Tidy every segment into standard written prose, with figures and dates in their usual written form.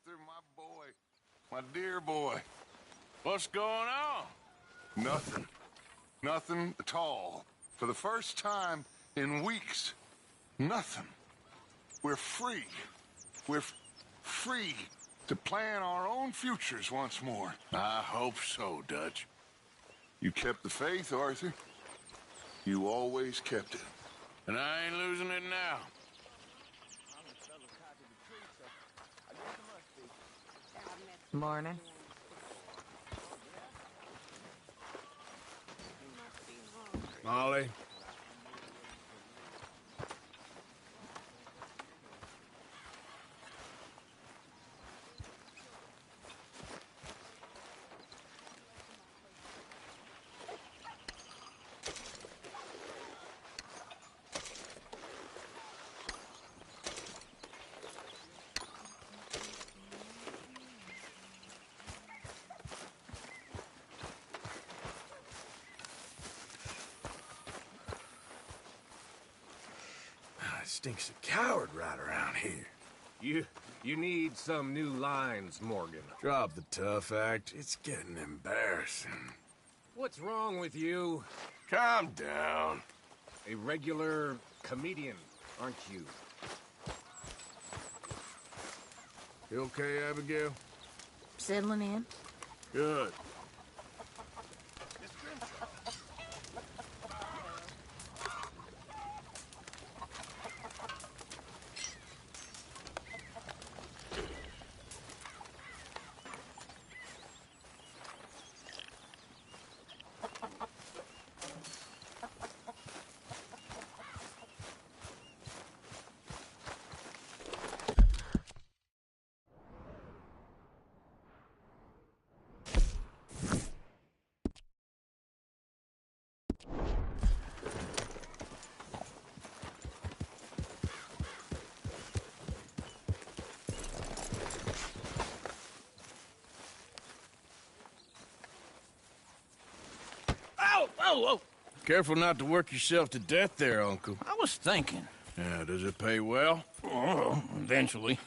Arthur, my boy. My dear boy. What's going on? Nothing. Nothing at all. For the first time in weeks, nothing. We're free. We're free to plan our own futures once more. I hope so, Dutch. You kept the faith, Arthur. You always kept it. And I ain't losing it now. Morning. Molly. Stinks of coward right around here. You need some new lines, Morgan. Drop the tough act. It's getting embarrassing. What's wrong with you? Calm down. A regular comedian, aren't you? You okay, Abigail? Settling in. Good. Whoa! Careful not to work yourself to death there, Uncle. I was thinking. Yeah, does it pay well? Oh, eventually.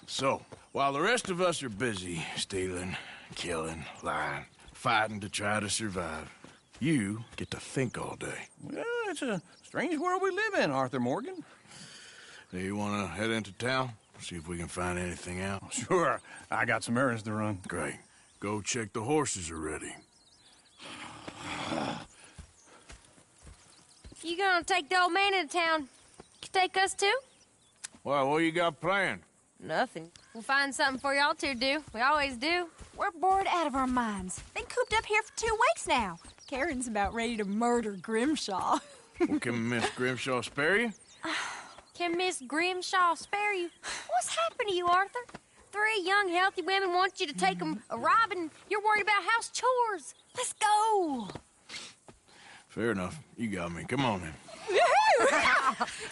So, while the rest of us are busy stealing, killing, lying, fighting to try to survive, you get to think all day. Well, it's a strange world we live in, Arthur Morgan. Do you want to head into town? See if we can find anything out? Sure. I got some errands to run. Great. Go check the horses are ready. You gonna take the old man into town? You take us too? Well, what you got planned? Nothing. We'll find something for y'all to do. We always do. We're bored out of our minds. Been cooped up here for 2 weeks now. Karen's about ready to murder Grimshaw. Well, can Miss Grimshaw spare you? Can Miss Grimshaw spare you? What's happened to you, Arthur? 3 young, healthy women want you to take them a robbing. You're worried about house chores. Let's go. Fair enough. You got me. Come on, then.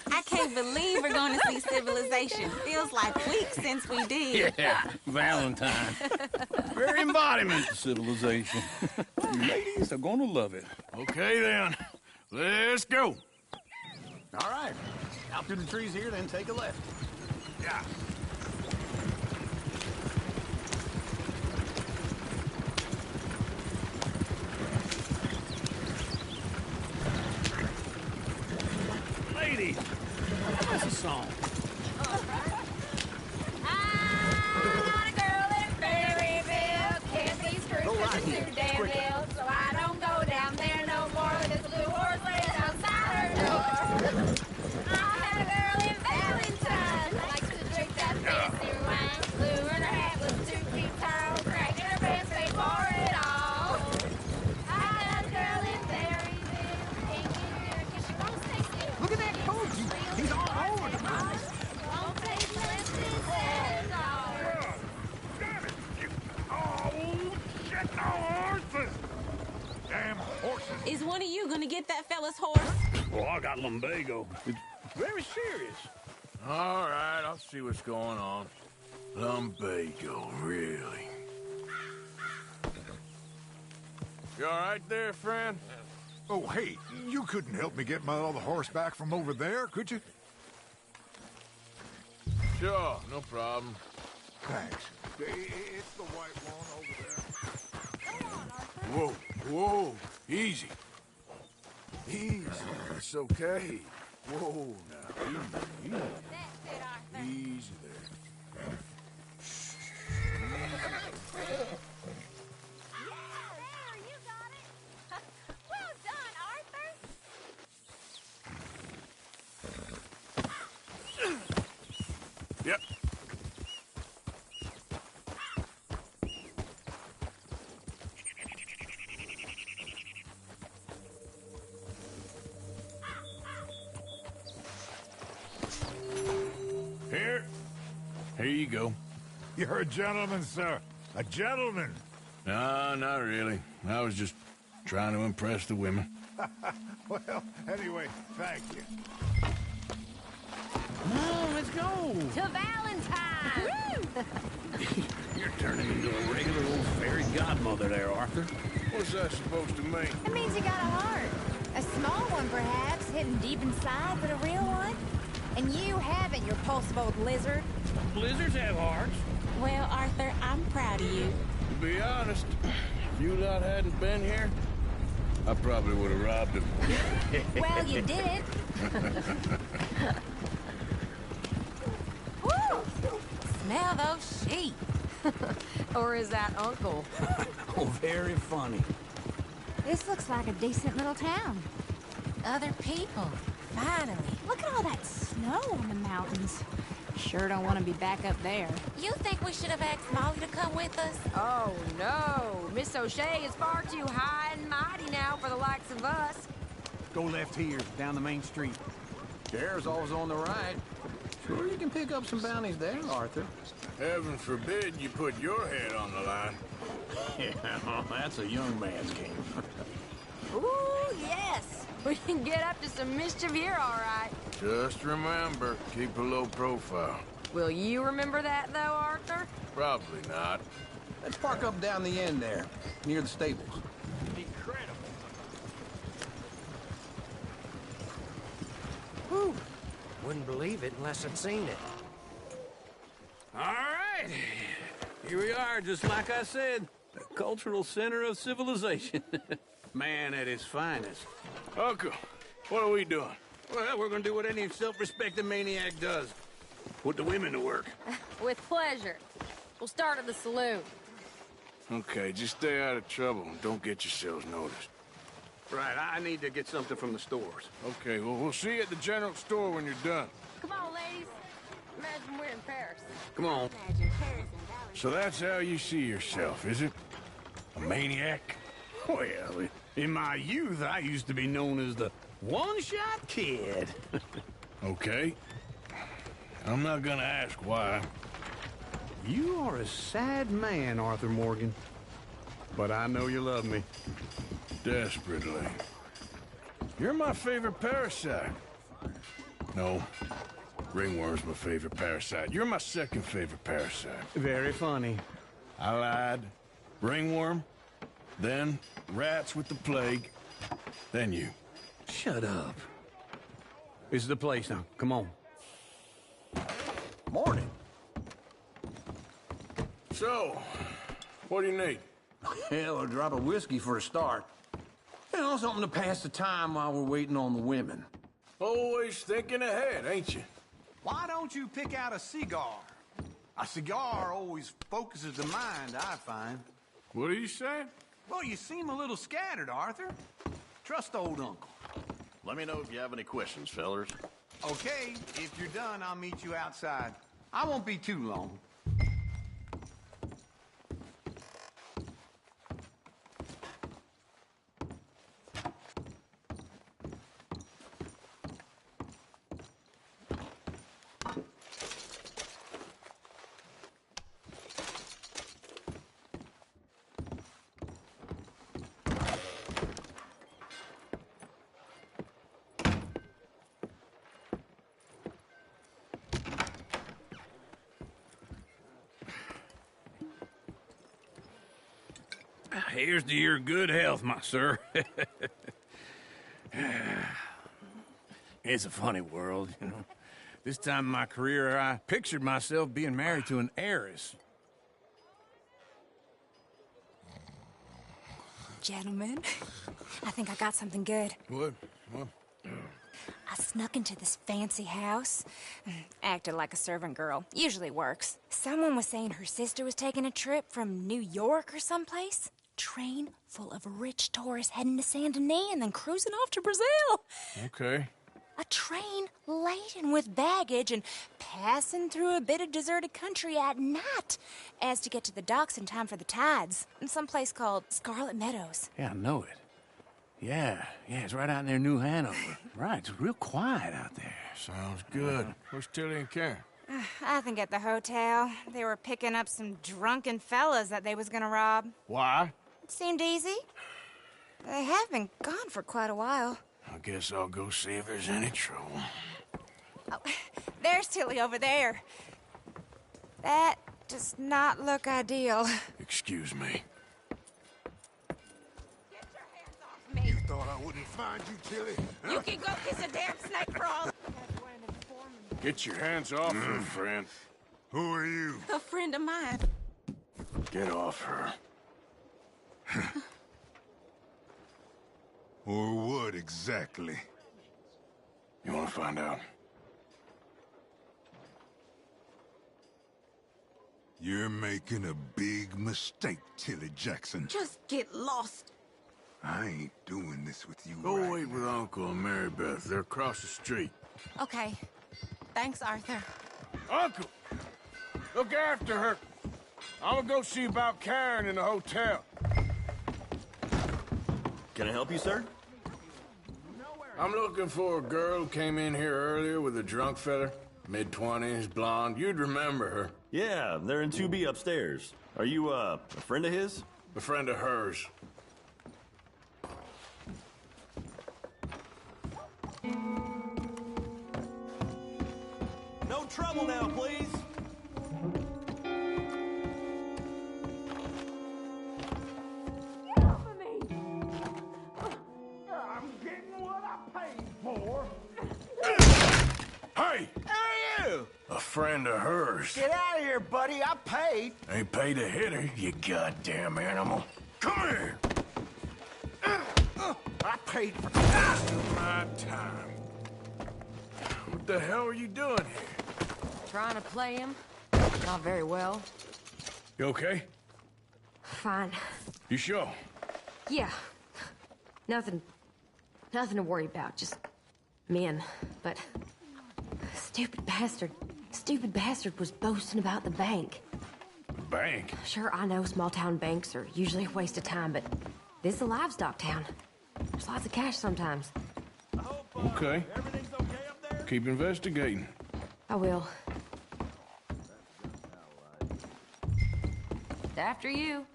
I can't believe we're going to see civilization. Feels like weeks since we did. Yeah, Valentine. Very embodiment of civilization. You ladies are gonna love it. Okay, then. Let's go. All right. Out through the trees here, then take a left. Yeah. Lady, that's a song. I'm a girl in Berryville. Can't be screwed too damn ill. So I don't go down there no more. There's a blue horse laying outside her door. I had a girl in Valentine. Likes to drink that fancy wine. Blue and her hat was 2 feet tall. Cracking her pants paid for it all. I had a girl in Berryville. Can't get her 'cause she won't stay still. Look at that coat. He's all over the place. Won't take less than $7. Damn it! Oh, shit, no horses! Damn horses! Is one of you going to get that fella's horse? Well, I got lumbago. It's very serious. All right, I'll see what's going on. Lumbago, really? You all right there, friend? Oh, hey, you couldn't help me get my other horse back from over there, could you? Sure, no problem. Thanks. It's the white one over there. Whoa, whoa, easy. Easy, it's okay. Whoa, now, easy, easy there. There, you got it. Well done, Arthur. Yep. Here you go. You're a gentleman, sir. A gentleman. No, not really. I was just trying to impress the women. Well, anyway, thank you. Come on, let's go. To Valentine. You're turning into a regular old fairy godmother there, Arthur. What's that supposed to mean? It means you got a heart. A small one, perhaps, hidden deep inside, but a real one. And you haven't, you repulsive old lizard. Blizzards have hearts. Well, Arthur, I'm proud of you. To be honest, if you lot hadn't been here, I probably would have robbed him. Well, you did. Woo! Smell those sheep. Or is that Uncle? Oh, very funny. This looks like a decent little town. Other people. Finally. Look at all that snow on the mountains. Sure don't want to be back up there. You think we should have asked Molly to come with us? Oh, no. Miss O'Shea is far too high and mighty now for the likes of us. Go left here, down the main street. Chair's always on the right. Sure, you can pick up some bounties there, Arthur. Heaven forbid you put your head on the line. Yeah, that's a young man's game. Ooh, yes. We can get up to some mischief here, all right. Just remember, keep a low profile. Will you remember that, though, Arthur? Probably not. Let's park up down the end there, near the stables. Incredible. Whew. Wouldn't believe it unless I'd seen it. All right. Here we are, just like I said. The cultural center of civilization. Man at his finest. Uncle, what are we doing? Well, we're gonna do what any self-respecting maniac does. Put the women to work. With pleasure. We'll start at the saloon. Okay, just stay out of trouble and don't get yourselves noticed. Right, I need to get something from the stores. Okay, well, we'll see you at the general store when you're done. Come on, ladies. Imagine we're in Paris. Come on. Imagine Paris and Valentine. So that's how you see yourself, is it? A maniac? Well, in my youth, I used to be known as the one-shot kid. Okay. I'm not gonna ask why. You are a sad man, Arthur Morgan. But I know you love me. Desperately. You're my favorite parasite. No. Ringworm's my favorite parasite. You're my second favorite parasite. Very funny. I lied. Ringworm. Then rats with the plague. Then you. Shut up. This is the place now. Come on. Morning. So, what do you need? Hell, a drop of whiskey for a start. You know, something to pass the time while we're waiting on the women. Always thinking ahead, ain't you? Why don't you pick out a cigar? A cigar always focuses the mind, I find. What are you saying? Well, you seem a little scattered, Arthur. Trust old Uncle. Let me know if you have any questions, fellers. Okay, if you're done, I'll meet you outside. I won't be too long. Here's to your good health, my sir. It's a funny world, you know. This time in my career, I pictured myself being married to an heiress. Gentlemen, I think I got something good. What? I snuck into this fancy house. Acted like a servant girl. Usually works. Someone was saying her sister was taking a trip from New York or someplace. Train full of rich tourists heading to Saint Denis and then cruising off to Brazil. Okay. A train laden with baggage and passing through a bit of deserted country at night as to get to the docks in time for the tides in some place called Scarlet Meadows. Yeah, I know it. Yeah, it's right out near New Hanover. Right, it's real quiet out there. Sounds good. Where's Tilly and Karen? I think at the hotel. They were picking up some drunken fellas that they was gonna rob. Why? It seemed easy. They have been gone for quite a while. I guess I'll go see if there's any trouble. Oh, there's Tilly over there. That does not look ideal. Excuse me. You thought I wouldn't find you, Tilly? You can go kiss a damn snake crawl. Get your hands off her, friend. Who are you? A friend of mine. Get off her. Or what exactly? You want to find out? You're making a big mistake, Tilly Jackson. Just get lost. I ain't doing this with you Go right wait with Uncle and Mary Beth. They're across the street. Okay. Thanks, Arthur. Uncle! Look after her. I'm gonna go see about Karen in the hotel. Can I help you, sir? I'm looking for a girl who came in here earlier with a drunk fella. Mid-20s, blonde. You'd remember her. Yeah, they're in 2B upstairs. Are you, a friend of his? A friend of hers. No trouble now, please. I'm getting what I paid for. Hey! Who are you? A friend of hers. Get out of here, buddy. I paid. Ain't paid to hit her, you goddamn animal. Come here! I paid for... My time. What the hell are you doing here? Trying to play him? Not very well. You okay? Fine. You sure? Yeah. Nothing to worry about. Just men. But stupid bastard was boasting about the bank. Bank? Sure, I know small town banks are usually a waste of time, but this is a livestock town. There's lots of cash sometimes. Okay. Keep investigating. I will. After you.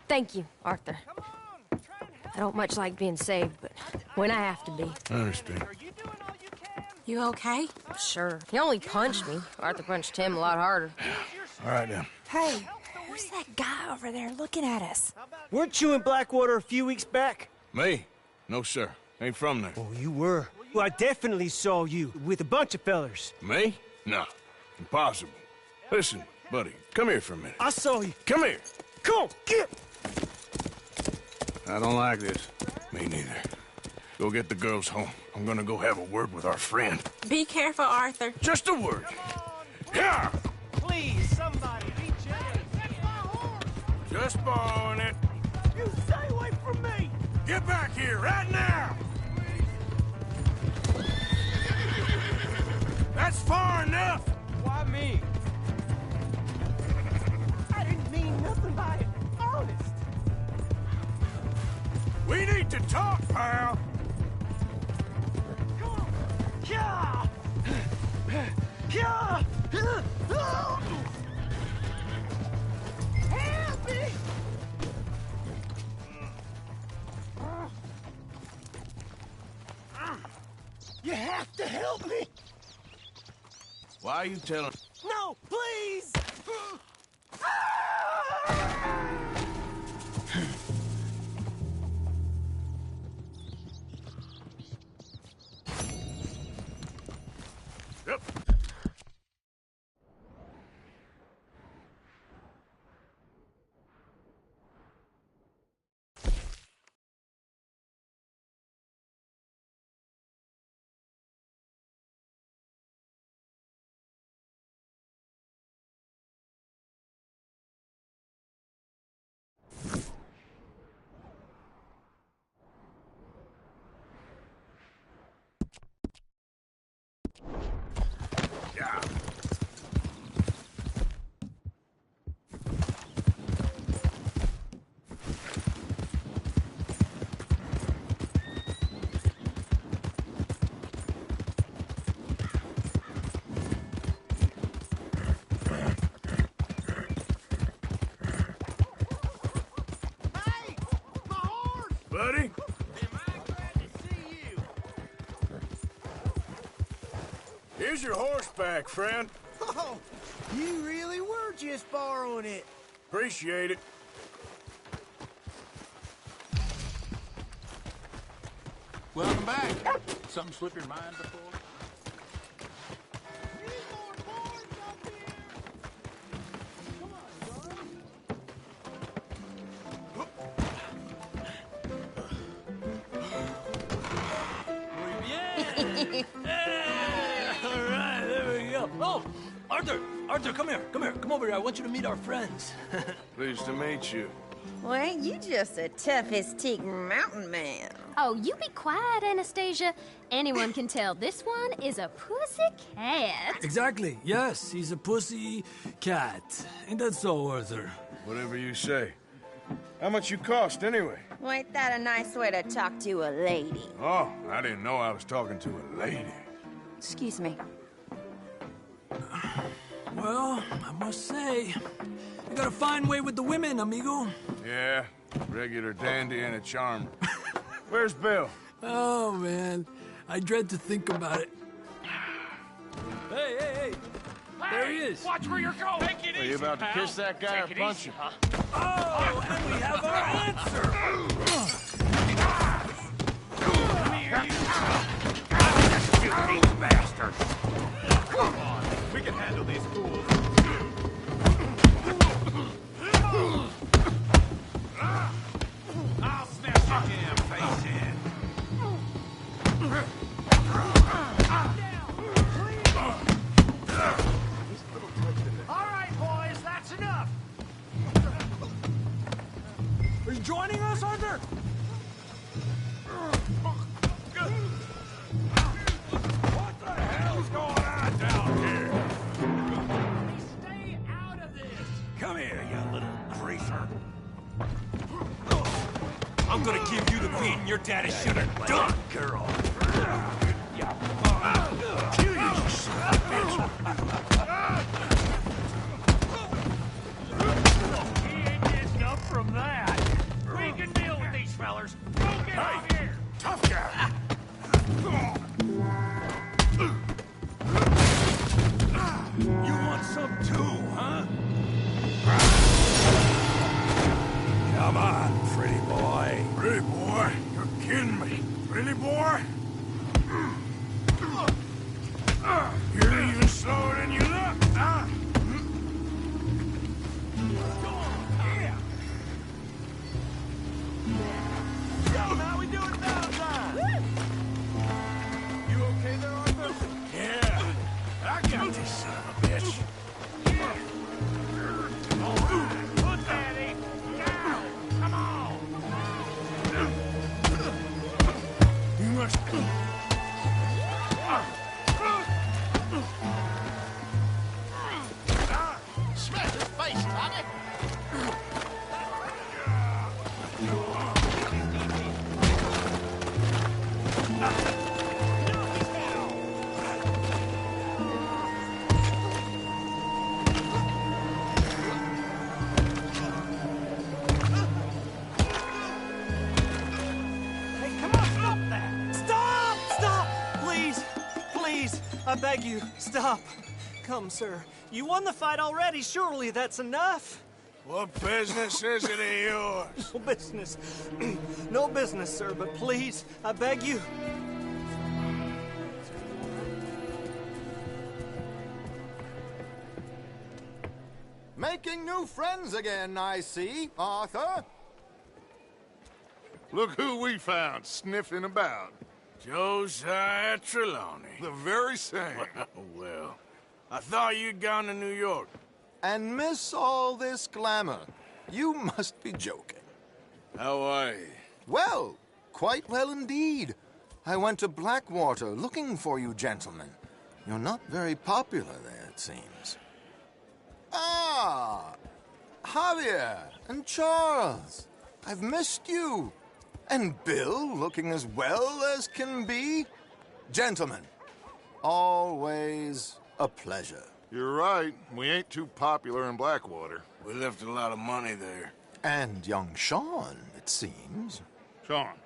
Thank you, Arthur. I don't much like being saved, but when I have to be. I understand. You okay? Sure. He only punched me. Arthur punched him a lot harder. All right, then. Hey, who's that guy over there looking at us? Weren't you in Blackwater a few weeks back? Me? No, sir. Ain't from there. Oh, you were. Well, I definitely saw you with a bunch of fellers. Me? No. Impossible. Listen, buddy, come here for a minute. I saw you. Come here. Come on, get! I don't like this. Me neither. Go get the girls home. I'm gonna go have a word with our friend. Be careful, Arthur. Just a word. Yeah! Please, somebody, be gentle. Just borrowing it. You stay away from me! Get back here right now! That's far enough! Why me? I didn't mean nothing by it. Honest. We need to talk, pal! Come on. Yeah! Yeah! Help me! You have to help me! Why are you telling... No, please! Here's your horseback, friend. Oh, you really were just borrowing it. Appreciate it. Welcome back. Something slip your mind before? All right, there we go. Oh, Arthur, come here. Come over here. I want you to meet our friends. Pleased to meet you. Well, ain't you just a tough-as-teak mountain man? Oh, you be quiet, Anastasia. Anyone can tell this one is a pussy cat. Exactly. Yes, he's a pussy cat. Ain't that so, Arthur? Whatever you say. How much you cost, anyway? Well, ain't that a nice way to talk to a lady? Oh, I didn't know I was talking to a lady. Excuse me. Well, I must say, you got a fine way with the women, amigo. Yeah, regular dandy and a charm. Where's Bill? Oh, man. I dread to think about it. Hey! There he is. Watch where you're going. Take it Are you about to kiss that guy or punch him? Huh? Oh, and we have our answer. Come here, you. You bastard. Come on. We can handle these fools. I'll smash your damn face in. All right, boys, that's enough. Are you joining us, Arthur? What the hell's going on down here? Stay out of this. Come here, you little greaser. I'm gonna give you the beating your daddy should have done, girl. Kill you, son of a bitch. He ain't getting up from that. We can deal with these fellers. Don't get out here. Tough guy. You want some too, huh? Come on, pretty boy. Pretty boy? You're kidding me. Pretty boy? You're even slower than you look, huh? How we doing Valentine? You okay there, Arthur? Yeah. I got this son of a bitch. Put that in. Down. Come on. You must... Smash his face, Tommy. Hey, come on, stop that! Stop! Stop! Please, I beg you, stop. Come, sir. You won the fight already. Surely that's enough. What business is it of yours? No business. No business, sir, but please, I beg you. Making new friends again, I see, Arthur. Look who we found sniffing about. Josiah Trelawney. The very same. Well, I thought you'd gone to New York. And miss all this glamour. You must be joking. How are you? Well, quite well indeed. I went to Blackwater looking for you gentlemen. You're not very popular there, it seems. Ah, Javier and Charles. I've missed you. And Bill looking as well as can be. Gentlemen, always a pleasure. You're right. We ain't too popular in Blackwater. We left a lot of money there. And young Sean, it seems. Sean,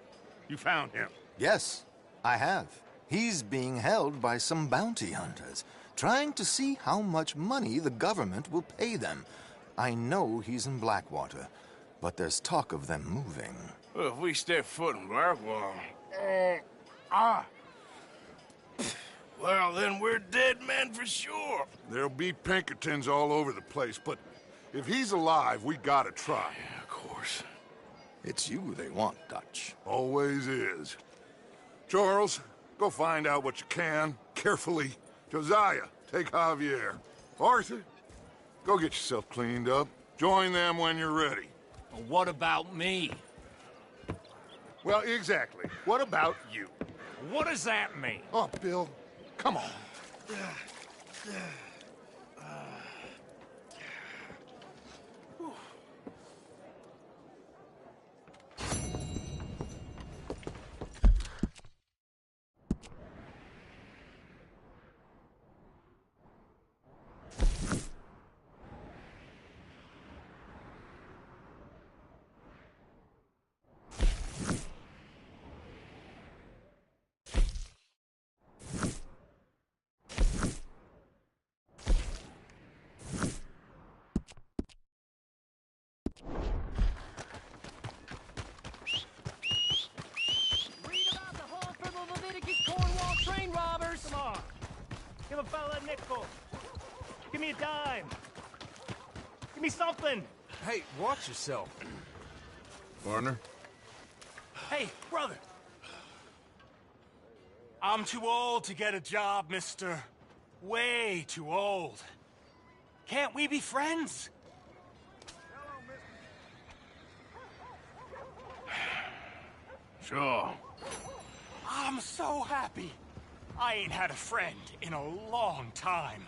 you found him. Yes, I have. He's being held by some bounty hunters, trying to see how much money the government will pay them. I know he's in Blackwater, but there's talk of them moving. Well, if we step foot in Blackwater... Well, then we're dead men for sure. There'll be Pinkertons all over the place, but if he's alive, we gotta try. Yeah, of course. It's you they want, Dutch. Always is. Charles, go find out what you can, carefully. Josiah, take Javier. Arthur, go get yourself cleaned up. Join them when you're ready. Well, what about me? Well, exactly. What about you? What does that mean? Oh, Bill, come on. Give a fella a nickel. Give me a dime. Give me something. Hey, watch yourself. Partner? Hey, brother. I'm too old to get a job, mister. Way too old. Can't we be friends? Sure. I'm so happy. I ain't had a friend in a long time.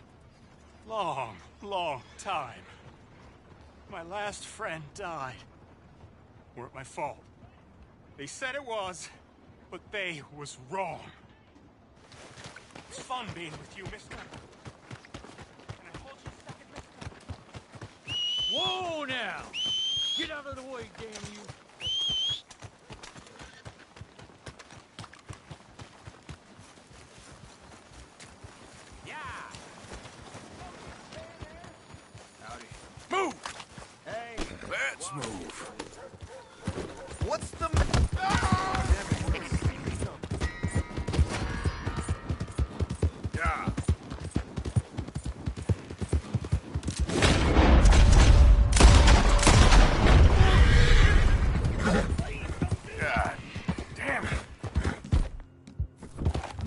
Long, long time. My last friend died. Weren't my fault. They said it was, but they was wrong. It's fun being with you, mister. Can I hold you a second, mister? Whoa, now! Get out of the way, damn you! Move! Hey! Let's move. What's the... Yeah. God damn it.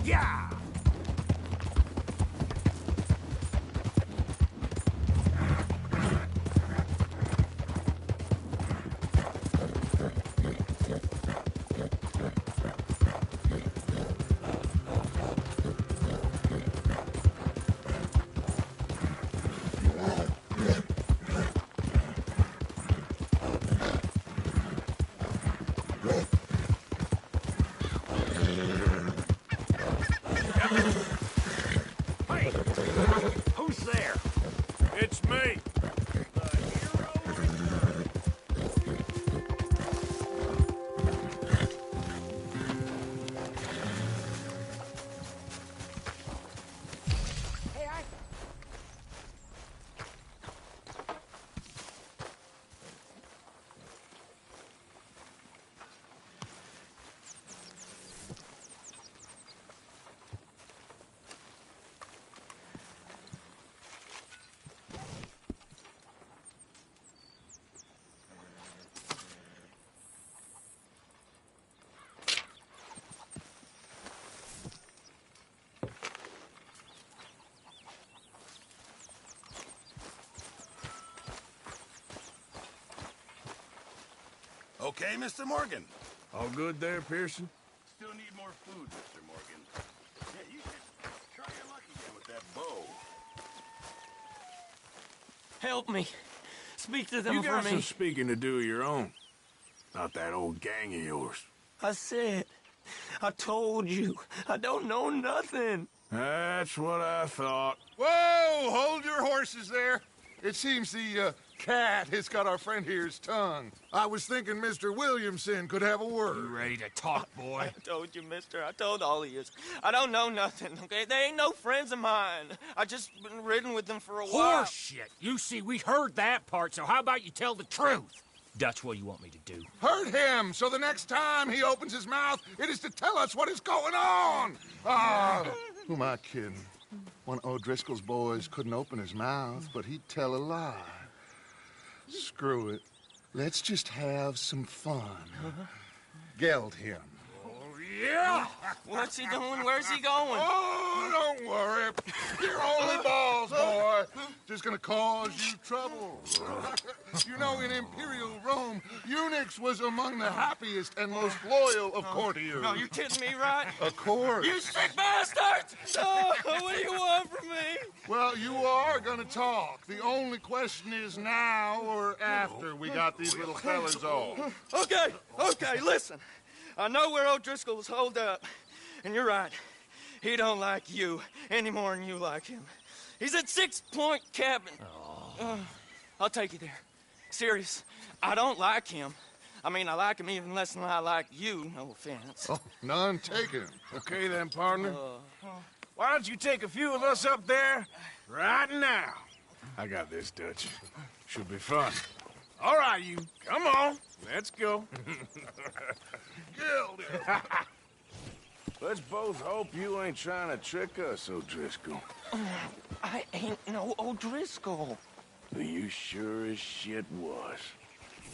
Yeah! Hey! Who's there? It's me. Okay, Mr. Morgan. All good there, Pearson? Still need more food, Mr. Morgan. Yeah, you should try your luck again with that bow. Help me. Speak to them You for got me. some speaking to do of your own. Not that old gang of yours. I said, I told you, I don't know nothing. That's what I thought. Whoa! Hold your horses there. It seems the cat has got our friend here's tongue. I was thinking Mr. Williamson could have a word. You ready to talk, boy? I told you, mister. I told all of you. I don't know nothing, okay? They ain't no friends of mine. I just been ridden with them for a while. Horseshit. You see, we heard that part, so how about you tell the truth? That's what you want me to do. Hurt him, so the next time he opens his mouth, it is to tell us what is going on. Who am I kidding? One of O'Driscoll's boys couldn't open his mouth, but he'd tell a lie. Screw it. Let's just have some fun. Geld him. Yeah! What's he doing? Where's he going? Oh, don't worry. You're only balls, boy. Just gonna cause you trouble. You know, in Imperial Rome, eunuchs was among the happiest and most loyal of courtiers. No, you kidding me, right? Of course. You sick bastards! Oh, what do you want from me? Well, you are gonna talk. The only question is now or after we got these little fellas off. Okay, listen. I know where O'Driscoll is holed up, and you're right. He don't like you any more than you like him. He's at 6 Point Cabin. I'll take you there. Serious, I don't like him. I mean, I like him even less than I like you, no offense. Oh, none taken. Okay then, partner. Why don't you take a few of us up there right now? I got this, Dutch. Should be fun. All right, you. Come on. Let's go. Let's both hope you ain't trying to trick us, O'Driscoll. I ain't no O'Driscoll. You sure as shit was.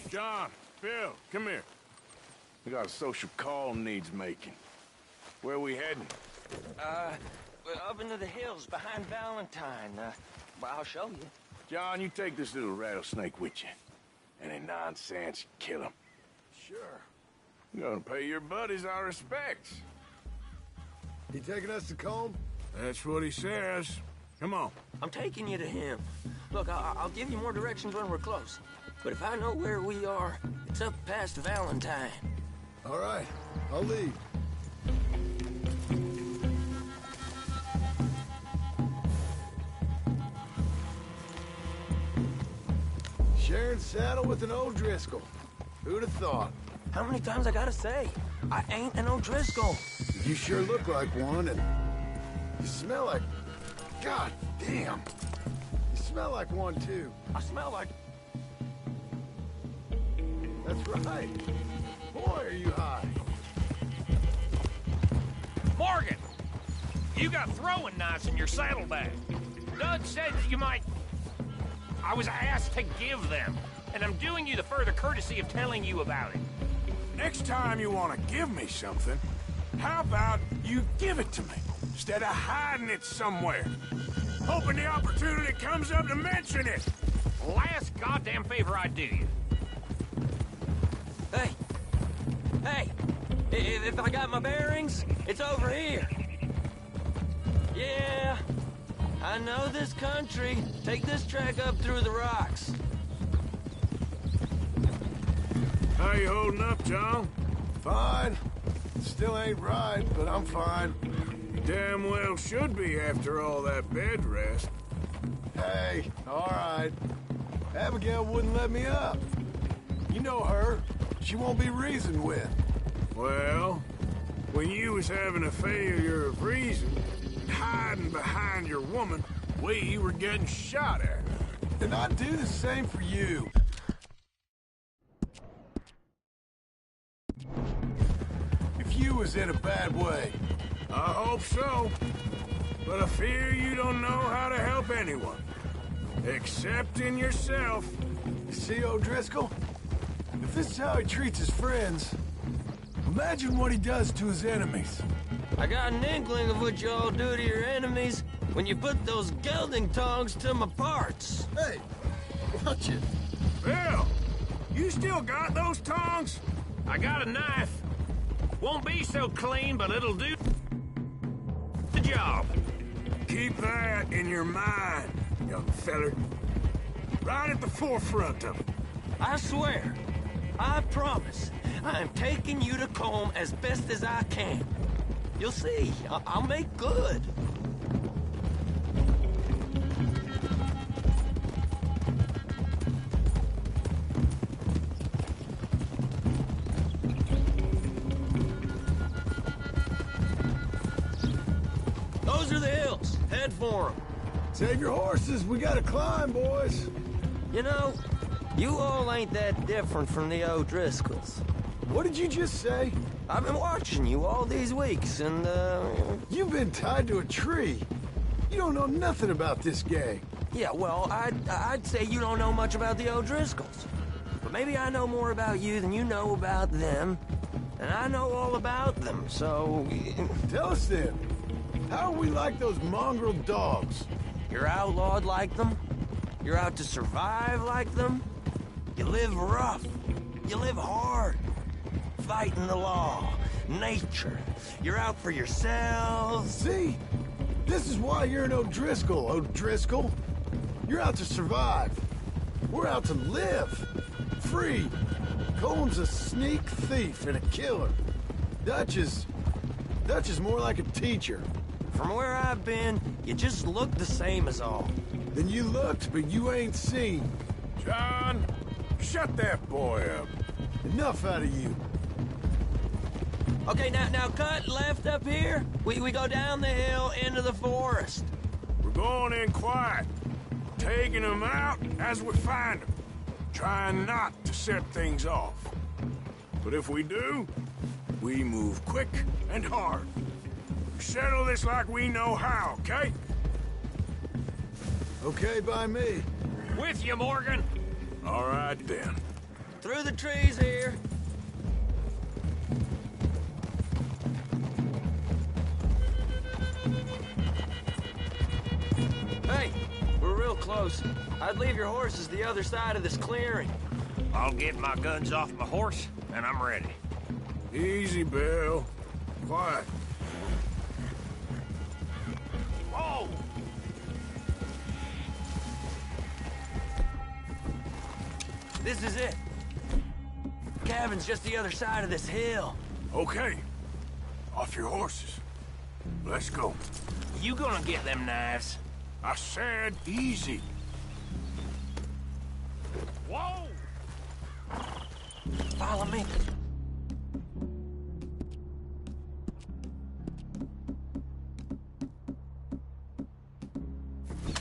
John, Bill, come here. We got a social call needs making. Where we heading? Up into the hills behind Valentine. Well, I'll show you. John, you take this little rattlesnake with you. Any nonsense, kill him. Sure. You're gonna pay your buddies our respects. He taking us to Combe? That's what he says. Come on. I'm taking you to him. Look, I'll give you more directions when we're close. But if I know where we are, it's up past Valentine. All right, I'll leave. Sharing saddle with an O'Driscoll. Who'd have thought? How many times I gotta say? I ain't an O'Driscoll. You sure look like one, and you smell like... God damn. You smell like one, too. I smell like... That's right. Boy, are you high. Morgan! You got throwing knives in your saddlebag. Doug said that you might... I was asked to give them, and I'm doing you the further courtesy of telling you about it. Next time you want to give me something, how about you give it to me, instead of hiding it somewhere? Hoping the opportunity comes up to mention it. Last goddamn favor I do you. Hey! If I got my bearings, it's over here. Yeah, I know this country. Take this track up through the rocks. How you holding up, John? Fine. Still ain't right, but I'm fine. You damn well should be after all that bed rest. Hey, all right. Abigail wouldn't let me up. You know her. She won't be reasoned with. Well, when you was having a failure of reason, hiding behind your woman, we were getting shot at. And I'd do the same for you. If you was in a bad way. I hope so. But I fear you don't know how to help anyone. Except in yourself. You see, O'Driscoll? If this is how he treats his friends, imagine what he does to his enemies. I got an inkling of what you all do to your enemies when you put those gelding tongs to my parts. Hey, watch it. Bill, you still got those tongs? I got a knife. Won't be so clean, but it'll do the job. Keep that in your mind, young feller. Right at the forefront of it. I swear, I promise, I am taking you to Combe as best as I can. You'll see, I'll make good. for him. Save your horses. We gotta climb, boys. You know, you all ain't that different from the O'Driscolls. What did you just say? I've been watching you all these weeks, and, You've been tied to a tree. You don't know nothing about this gang. Yeah, well, I'd say you don't know much about the O'Driscolls. But maybe I know more about you than you know about them. And I know all about them, so... Tell us then. How are we like those mongrel dogs? You're outlawed like them. You're out to survive like them. You live rough. You live hard. Fighting the law. Nature. You're out for yourselves. See? This is why you're an O'Driscoll, O'Driscoll. You're out to survive. We're out to live. Free. Cole's a sneak thief and a killer. Dutch is more like a teacher. From where I've been, you just look the same as all. Then you looked, but you ain't seen. John, shut that boy up. Enough out of you. Okay, now cut left up here. We go down the hill into the forest. We're going in quiet, taking them out as we find them, trying not to set things off. But if we do, we move quick and hard. Settle this like we know how, okay? Okay by me. With you, Morgan. All right, then. Through the trees here. Hey, we're real close. I'd leave your horses the other side of this clearing. I'll get my guns off my horse, and I'm ready. Easy, Bill. Quiet. Whoa! This is it. Cabin's just the other side of this hill. Okay. Off your horses. Let's go. You gonna get them knives? I said easy. Whoa! Follow me.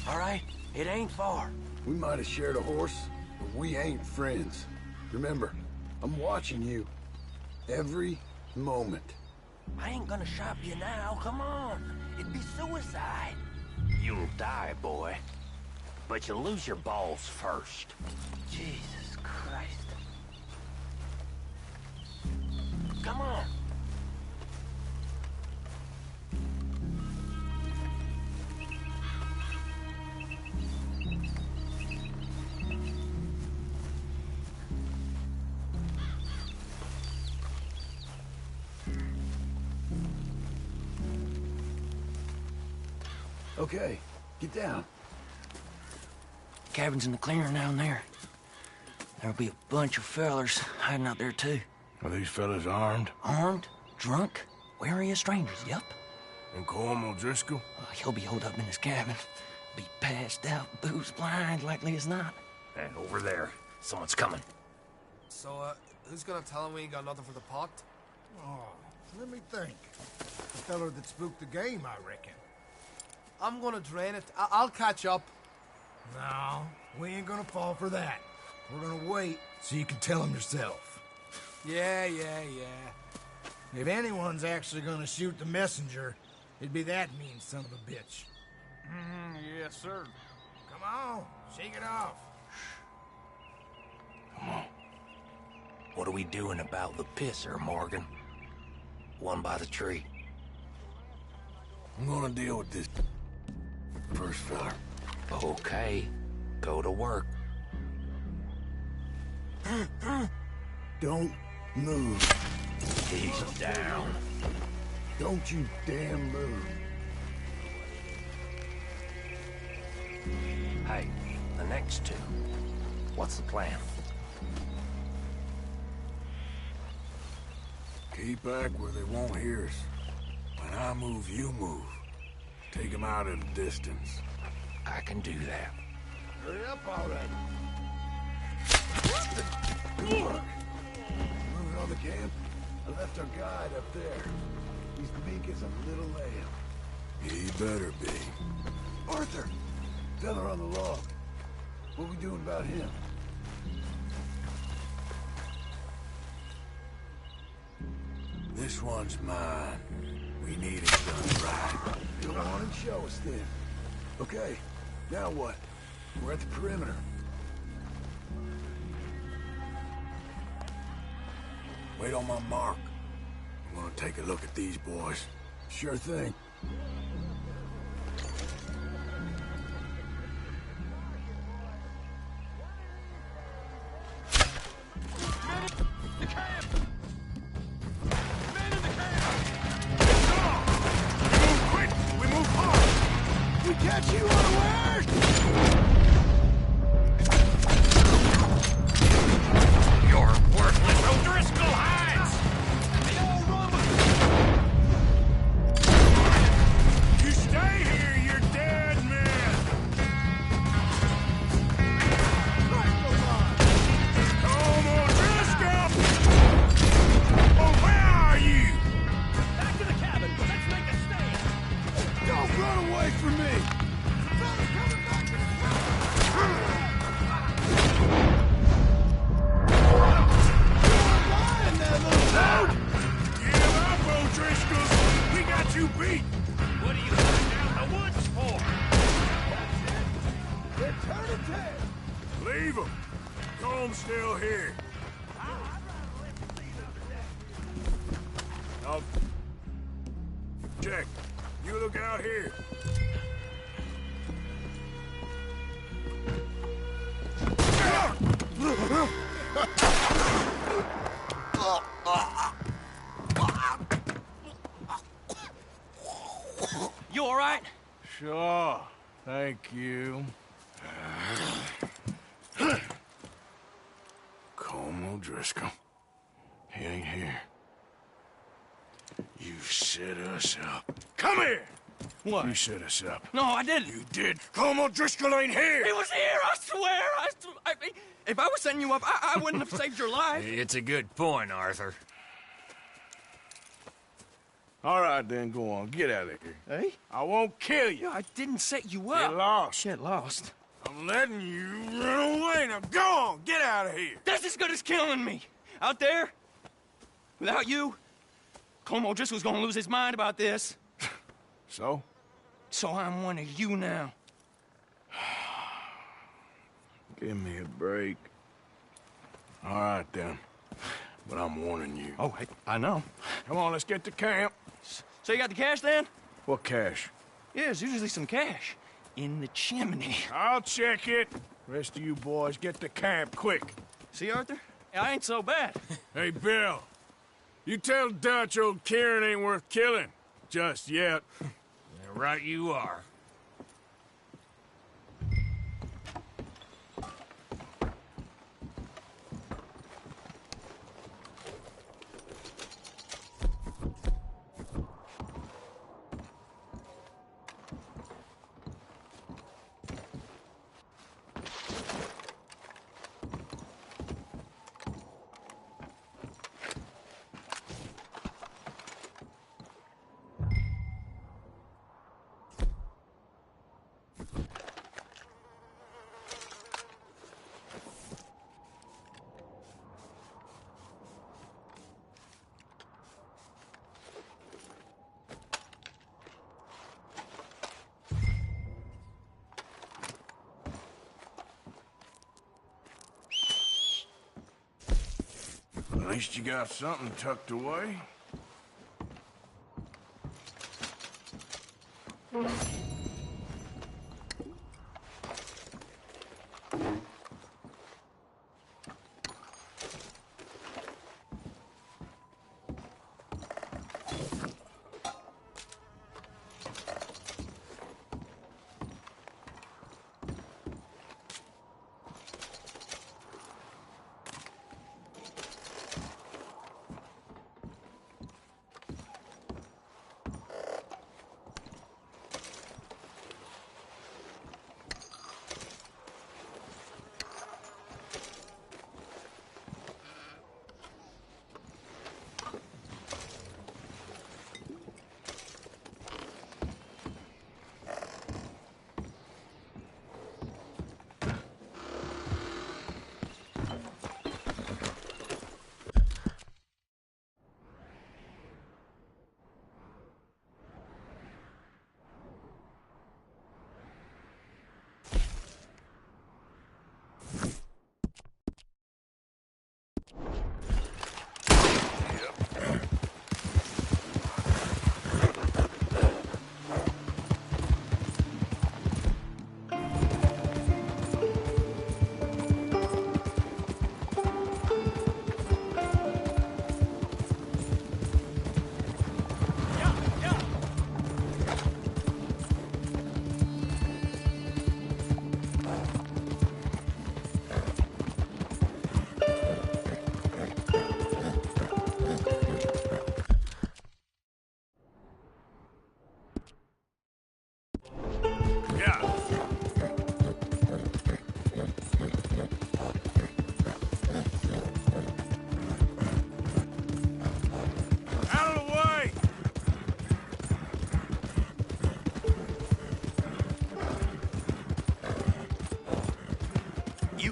All right, it ain't far. We might have shared a horse, but we ain't friends. Remember, I'm watching you. Every moment. I ain't gonna shop you now, come on. It'd be suicide. You'll die, boy. But you'll lose your balls first. Jesus Christ. Come on. Okay, get down. Cabin's in the clearing down there. There'll be a bunch of fellers hiding out there, too. Are these fellas armed? Armed, drunk, wary of strangers, yup. And Colm O'Driscoll? He'll be holed up in his cabin. Be passed out, booze blind, likely as not. And over there, someone's coming. So, who's gonna tell him we ain't got nothing for the pot? Oh, let me think. The feller that spooked the game, I reckon. I'm gonna drain it. I'll catch up. No, we ain't gonna fall for that. We're gonna wait so you can tell him yourself. Yeah. If anyone's actually gonna shoot the messenger, it'd be that mean son of a bitch. Yes, sir. Come on, shake it off. Come on. What are we doing about the pisser, Morgan? One by the tree. I'm gonna deal with this first fella. Okay. Go to work. Don't move. He's down. Don't you damn move. Hey, the next two. What's the plan? Keep back where they won't hear us. When I move, you move. Take them out at a distance. I can do that. Hurry up already. Moving on the camp. I left our guide up there. He's meek as a little lamb. He better be. Arthur! Feller on the log. What we doing about him? This one's mine. We need it done right. You don't want him? Show us then. Okay, now what? We're at the perimeter. Wait on my mark. I'm gonna take a look at these boys. Sure thing. Catch you unaware! You're worthless O'Driscoll hides! You stay here, you're dead men! Come on, O'Driscoll! Oh, where are you? Back to the cabin. Let's make a stand. Don't run away from me! Give up, O'Driscolls! We got you beat! What are you hiding out in the woods for? They're turning tail! Leave them. Comb's still here. Now, check. You look out here. You all right? Sure. Thank you. Colm O'Driscoll. He ain't here. You set us up. Come here! What? You set us up. No, I didn't. You did. Colm O'Driscoll ain't here! He was here, I swear! If I was setting you up, I wouldn't have saved your life. It's a good point, Arthur. All right, then, go on. Get out of here. Hey? I won't kill you. I didn't set you up. Get lost. Get lost. I'm letting you run away. Now go on. Get out of here. That's as good as killing me. Out there, without you, Colm O'Driscoll's gonna lose his mind about this. So? So I'm one of you now. Give me a break. All right, then. But I'm warning you. Oh, I know. Come on, let's get to camp. So you got the cash, then? What cash? Yeah, there's usually some cash. In the chimney. I'll check it. Rest of you boys, get to camp, quick. See, Arthur? I ain't so bad. Hey, Bill. You tell Dutch old Kieran ain't worth killing. Just yet. Yeah, right you are. At least you got something tucked away.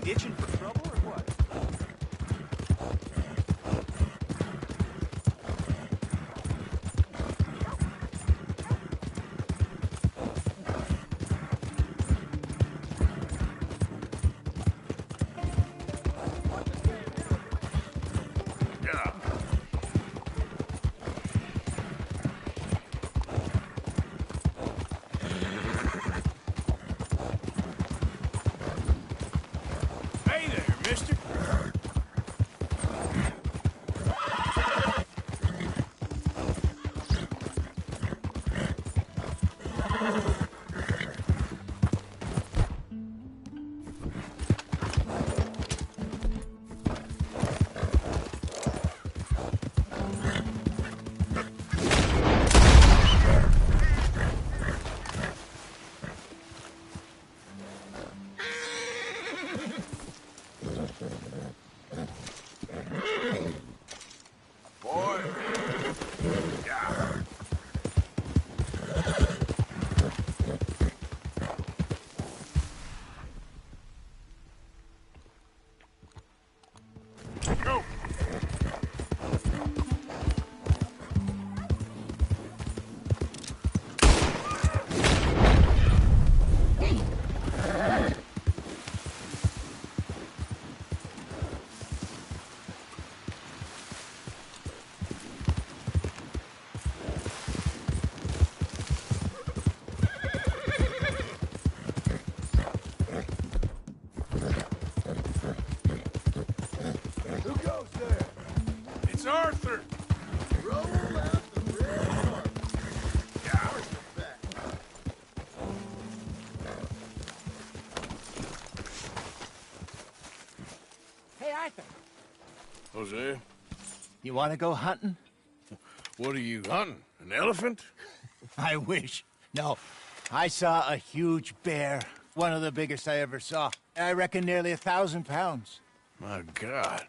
itching for trouble or what? Hey there, mister. Boy. Yeah. Go. Who goes there? It's Arthur. Roll out the red horse. Hey, Arthur. Jose, You want to go hunting? what are you hunting? An elephant? I wish. No. I saw a huge bear. One of the biggest I ever saw. I reckon nearly 1,000 pounds. My God.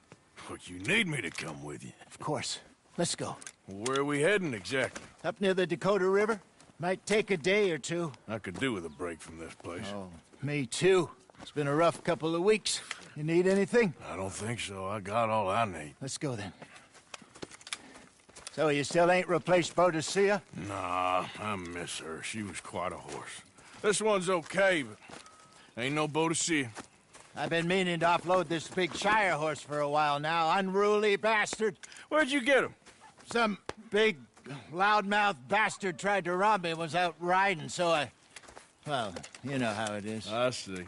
But you need me to come with you. Of course. Let's go. Where are we heading exactly? Up near the Dakota River. Might take a day or two. I could do with a break from this place. Oh, me too. It's been a rough couple of weeks. You need anything? I don't think so. I got all I need. Let's go then. So you still ain't replaced Boadicea? Nah, I miss her. She was quite a horse. This one's okay, but ain't no Boadicea. I've been meaning to offload this big Shire horse for a while now. Unruly bastard. Where'd you get him? Some big, loudmouth bastard tried to rob me and was out riding, so I... Well, you know how it is. I see.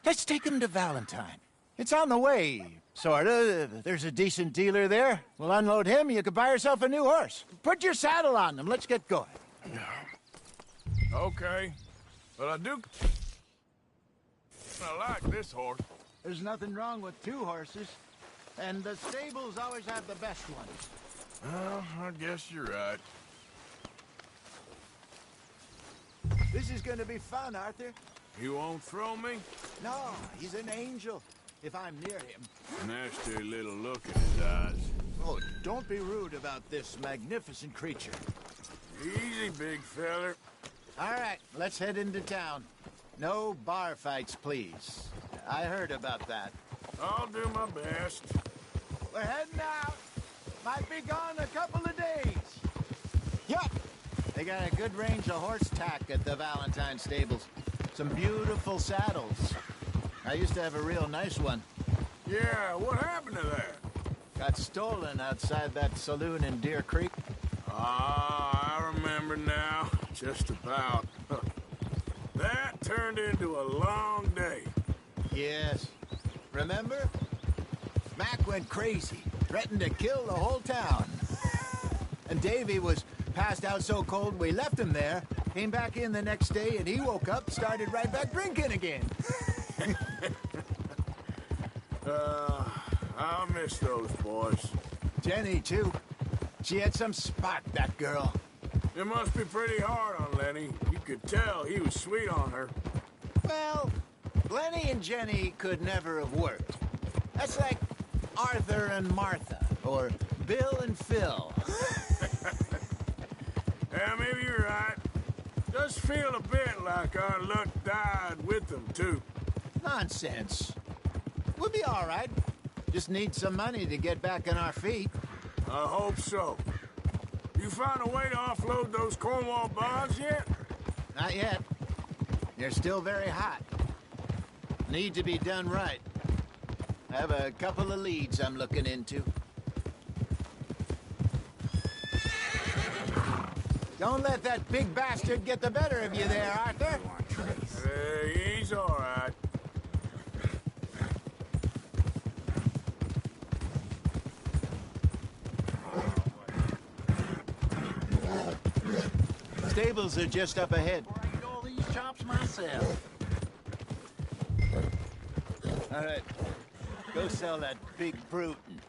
Let's take him to Valentine. It's on the way, sorta. There's a decent dealer there. We'll unload him, you could buy yourself a new horse. Put your saddle on him, let's get going. Okay. But I do... I like this horse. There's nothing wrong with two horses, and the stables always have the best ones. Well, I guess you're right. This is gonna be fun, Arthur. You won't throw me? No, he's an angel, if I'm near him. Nasty little look in his eyes. Oh, don't be rude about this magnificent creature. Easy, big feller. All right, let's head into town. No bar fights, please. I heard about that. I'll do my best. We're heading out. Might be gone a couple of days. Yup. They got a good range of horse tack at the Valentine stables. Some beautiful saddles. I used to have a real nice one. Yeah, what happened to that? Got stolen outside that saloon in Deer Creek. Ah, I remember now. Just about. That turned into a long day. Yes. Remember? Mac went crazy, threatened to kill the whole town. And Davy was passed out so cold we left him there, came back in the next day, and he woke up, started right back drinking again. I'll miss those boys. Jenny, too. She had some spot, that girl. It must be pretty hard on Lenny. You could tell he was sweet on her. Well, Lenny and Jenny could never have worked. That's like Arthur and Martha, or Bill and Phil. Yeah, maybe you're right. Does feel a bit like our luck died with them, too. Nonsense. We'll be all right. Just need some money to get back on our feet. I hope so. You found a way to offload those Cornwall bonds yet? Not yet. They're still very hot. Need to be done right. I have a couple of leads I'm looking into. Don't let that big bastard get the better of you there, Arthur. He's all right. Stables are just up ahead. I eat all these chops myself. All right, go sell that big brute and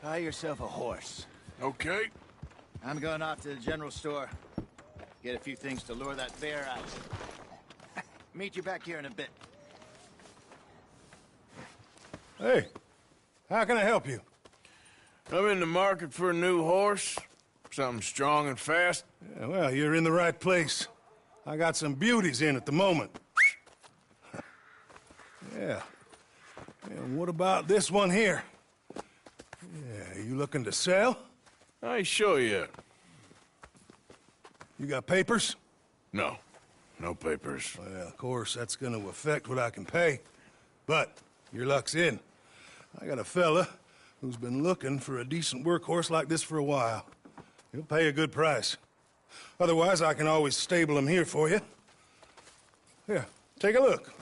buy yourself a horse. Okay. I'm going off to the general store. Get a few things to lure that bear out. Meet you back here in a bit. Hey, how can I help you? I'm in the market for a new horse. Something strong and fast. Yeah, well, you're in the right place. I got some beauties in at the moment. Yeah. And what about this one here? Yeah, you looking to sell? I ain't sure yet. You got papers? No. No papers. Well, of course, that's gonna affect what I can pay. But your luck's in. I got a fella who's been looking for a decent workhorse like this for a while. He'll pay a good price. Otherwise, I can always stable him here for you. Here, take a look.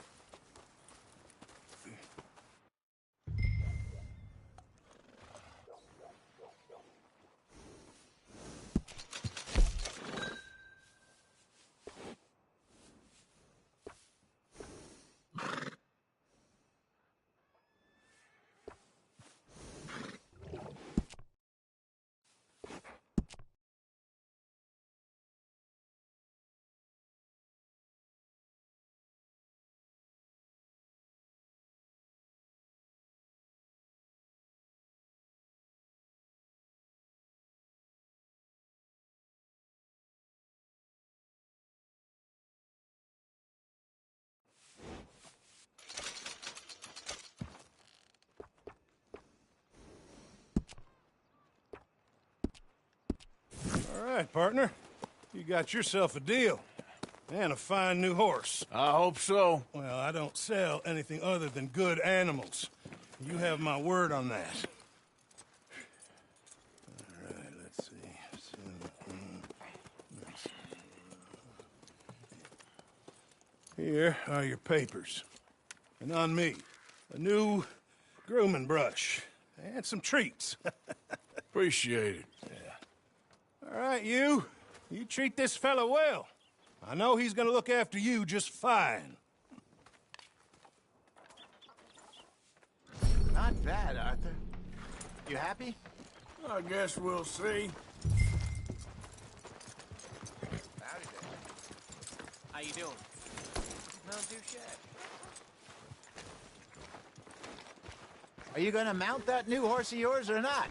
All right, partner. You got yourself a deal. And a fine new horse. I hope so. Well, I don't sell anything other than good animals. You have my word on that. All right, let's see. Here are your papers. And on me, a new grooming brush. And some treats. Appreciate it. Yeah. All right, you. You treat this fella well. I know he's gonna look after you just fine. Not bad, Arthur. You happy? I guess we'll see. Howdy there. How you doing? Not too shabby. Are you gonna mount that new horse of yours or not?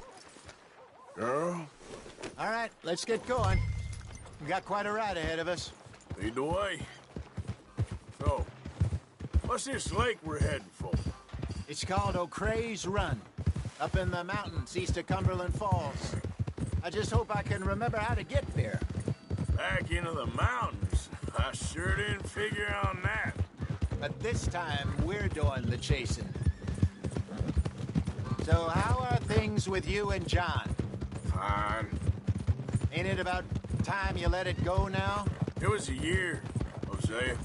Girl? All right, let's get going. We got quite a ride ahead of us. Lead the way. So, what's this lake we're heading for? It's called O'Creagh's Run, up in the mountains east of Cumberland Falls. I just hope I can remember how to get there. Back into the mountains? I sure didn't figure on that. But this time, we're doing the chasing. So how are things with you and John? Fine. Ain't it about time you let it go now? It was a year, Hosea.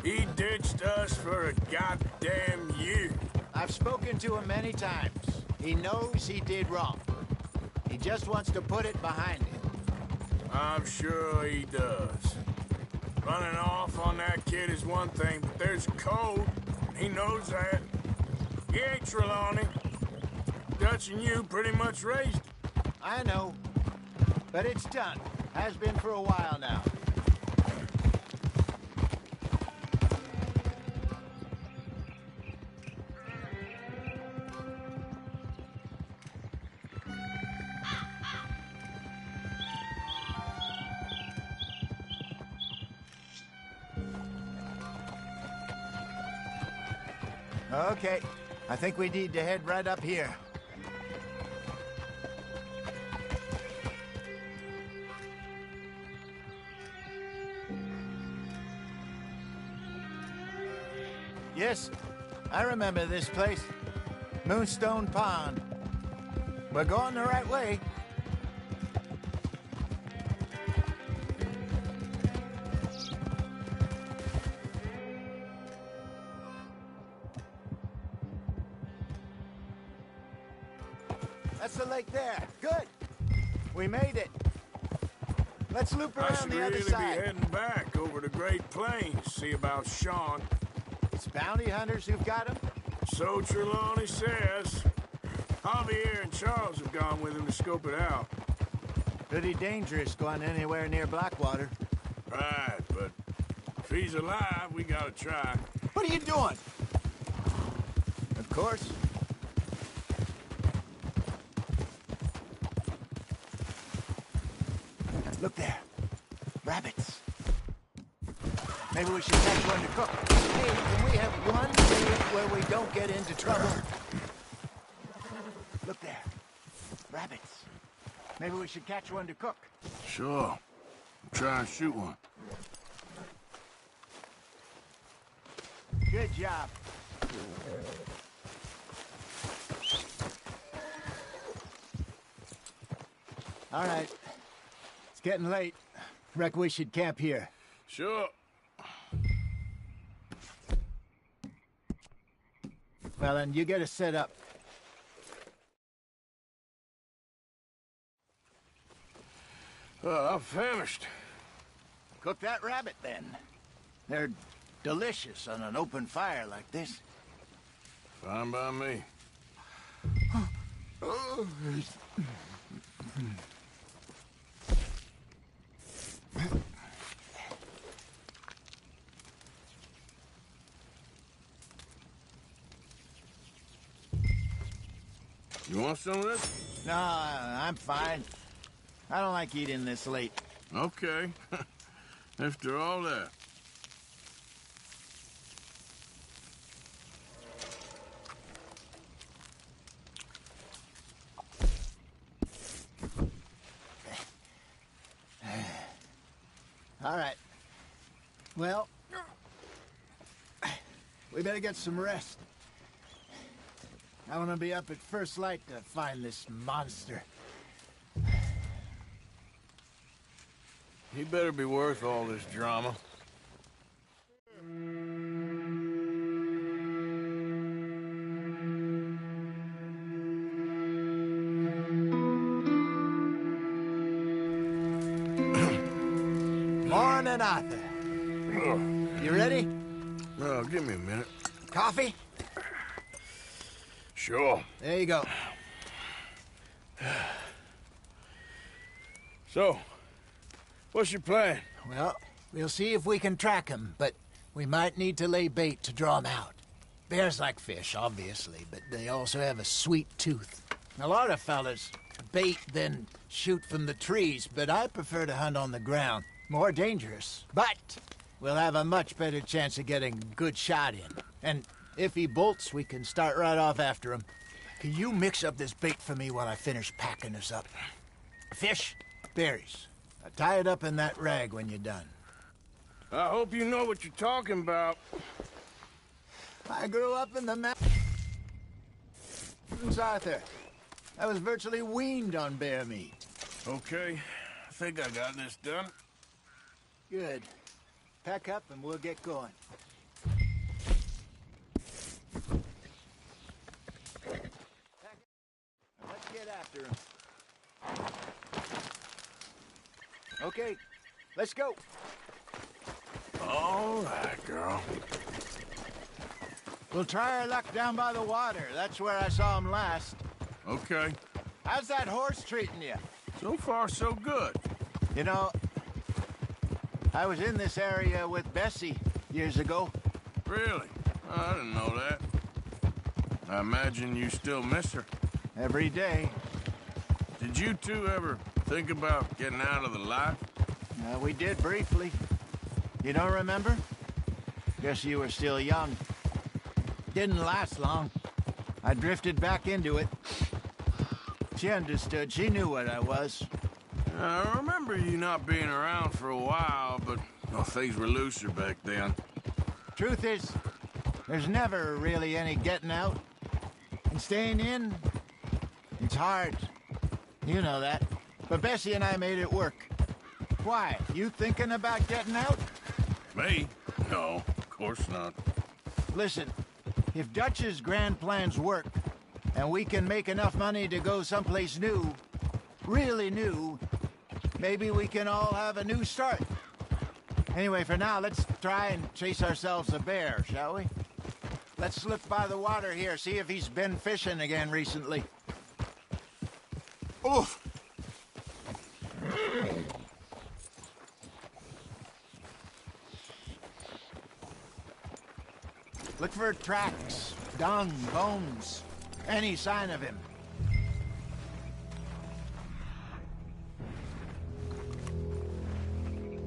He ditched us for a goddamn year. I've spoken to him many times. He knows he did wrong. He just wants to put it behind him. I'm sure he does. Running off on that kid is one thing, but there's a code. He knows that. He ain't Trelawney. Dutch and you pretty much raised him. I know. But it's done. Has been for a while now. Okay, I think we need to head right up here. Yes, I remember this place. Moonstone Pond. We're going the right way. That's the lake there. Good. We made it. Let's loop I around should the really other be side. heading back over the Great Plains, see about Sean. It's bounty hunters who've got him? So Trelawney says. Javier and Charles have gone with him to scope it out. Pretty dangerous going anywhere near Blackwater. Right, but if he's alive, we gotta try. What are you doing? Of course. Look there. Rabbits. Maybe we should catch one to cook. Hey, can we have one day where we don't get into trouble? Look there. Rabbits. Maybe we should catch one to cook. Sure. Try and shoot one. Good job. All right. It's getting late. Reckon we should camp here. Sure. Well, then, you get us set up. I'm famished. Cook that rabbit, then. They're delicious on an open fire like this. Fine by me. You want some of this? No, I'm fine. I don't like eating this late. Okay. After all that. All right. Well, we better get some rest. I want to be up at first light to find this monster. He better be worth all this drama. Morning, Arthur. You ready? Oh, give me a minute. Coffee? Sure. There you go. So, what's your plan? Well, we'll see if we can track him, but we might need to lay bait to draw him out. Bears like fish, obviously, but they also have a sweet tooth. A lot of fellas bait, then shoot from the trees, but I prefer to hunt on the ground. More dangerous. But we'll have a much better chance of getting a good shot in. And if he bolts, we can start right off after him. Can you mix up this bait for me while I finish packing this up? Fish, berries. Tie it up in that rag when you're done. I hope you know what you're talking about. I grew up in the mountains, Arthur. I was virtually weaned on bear meat. Okay, I think I got this done. Good. Pack up and we'll get going. Let's get after him. Okay, let's go. All right, girl. We'll try our luck down by the water. That's where I saw him last. Okay. How's that horse treating you? So far, so good. You know, I was in this area with Bessie years ago. Really? Oh, I didn't know that. I imagine you still miss her. Every day. Did you two ever think about getting out of the life? We did briefly. You don't remember? Guess you were still young. didn't last long. I drifted back into it. She understood. She knew what I was. I remember you not being around for a while, but well, things were looser back then. Truth is, there's never really any getting out. And staying in, it's hard. You know that. But Bessie and I made it work. Why? You thinking about getting out? Me? No, of course not. Listen, if Dutch's grand plans work, and we can make enough money to go someplace new, really new, maybe we can all have a new start. Anyway, for now, let's try and chase ourselves a bear, shall we? Let's slip by the water here, see if he's been fishing again recently. Oof! Look for tracks, dung, bones, any sign of him.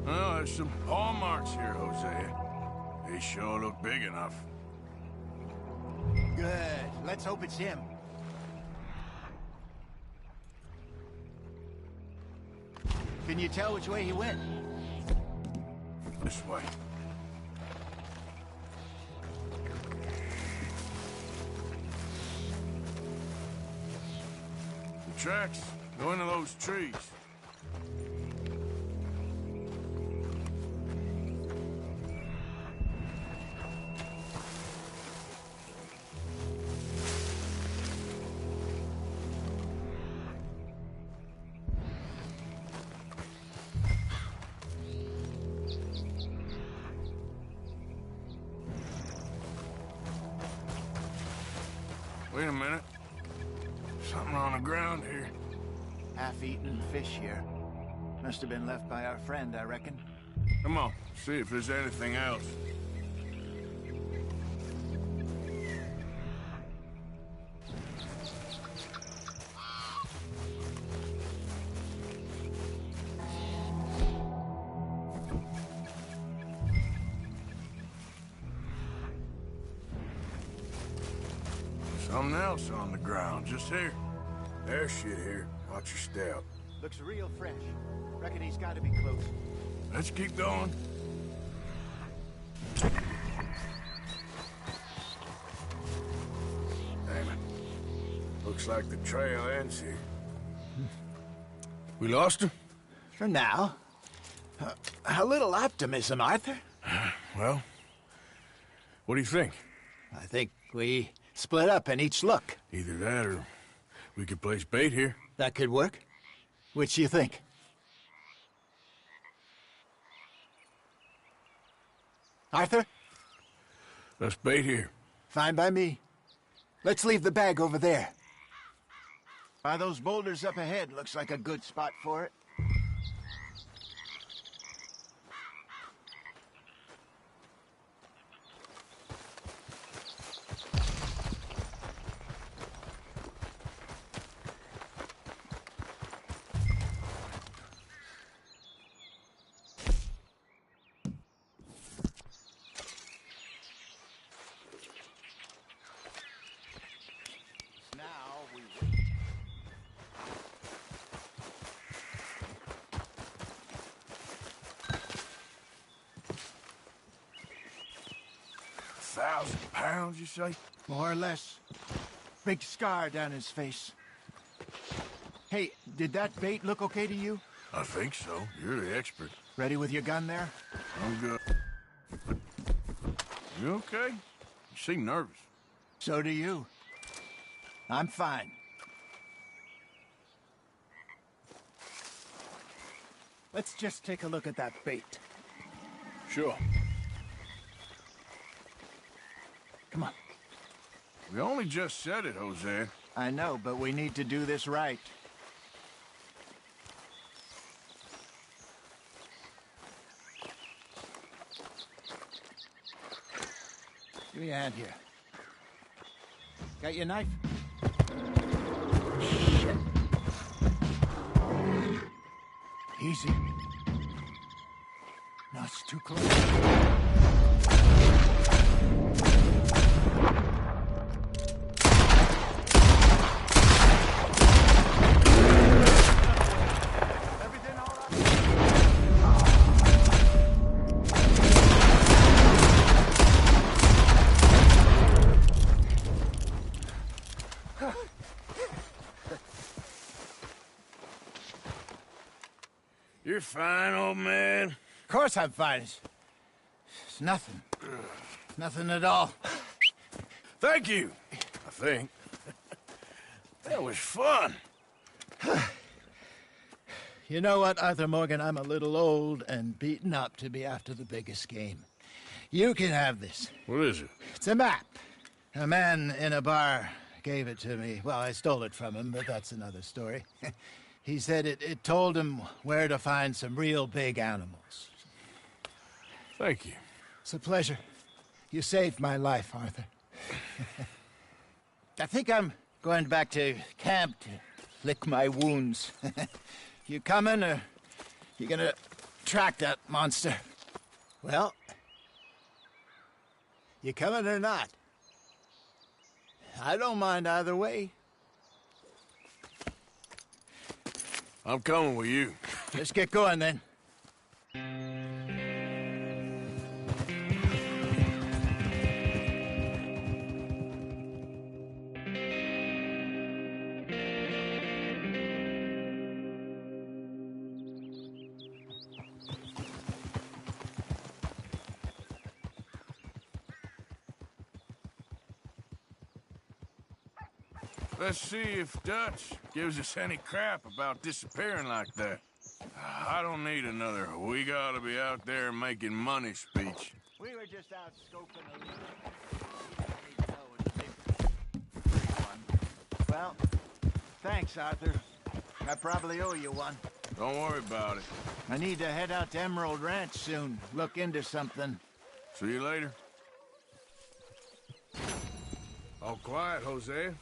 Well, there's some paw marks here, Hosea. They sure look big enough. Good. Let's hope it's him. Can you tell which way he went? This way. The tracks go into those trees. Wait a minute. Something on the ground here. Half-eaten fish here. Must have been left by our friend, I reckon. Come on, see if there's anything else. Something else on the ground, just here. There's shit here. Watch your step. Looks real fresh. Reckon he's got to be close. Let's keep going. Damn it. Looks like the trail ends here. We lost him? For now. A little optimism, Arthur. Well, what do you think? I think we split up and each look. Either that or we could place bait here. That could work. Which do you think? Arthur? Let's bait here. Fine by me. Let's leave the bag over there. By those boulders up ahead, looks like a good spot for it. £1,000, you say? More or less. Big scar down his face. Hey, did that bait look okay to you? I think so. You're the expert. Ready with your gun there? I'm good. You okay? You seem nervous. So do you. I'm fine. Let's just take a look at that bait. Sure. Come on. We only just said it, Jose. I know, but we need to do this right. Give me a hand here. Got your knife? Shit. Easy. No, it's too close. You're fine, old man. Of course I'm fine. It's nothing. Nothing at all. Thank you, I think. That was fun. You know what, Arthur Morgan? I'm a little old and beaten up to be after the biggest game. You can have this. What is it? It's a map. A man in a bar gave it to me. Well, I stole it from him, but that's another story. He said it told him where to find some real big animals. Thank you. It's a pleasure. You saved my life, Arthur. I think I'm going back to camp to lick my wounds. You coming, or you gonna track that monster? Well, you coming or not? I don't mind either way. I'm coming with you. Let's get going, then. Let's see if Dutch gives us any crap about disappearing like that. I don't need another "we gotta be out there making money" speech. We were just out scoping a Well, thanks, Arthur. I probably owe you one. Don't worry about it. I need to head out to Emerald Ranch soon. Look into something. See you later. All quiet, Jose.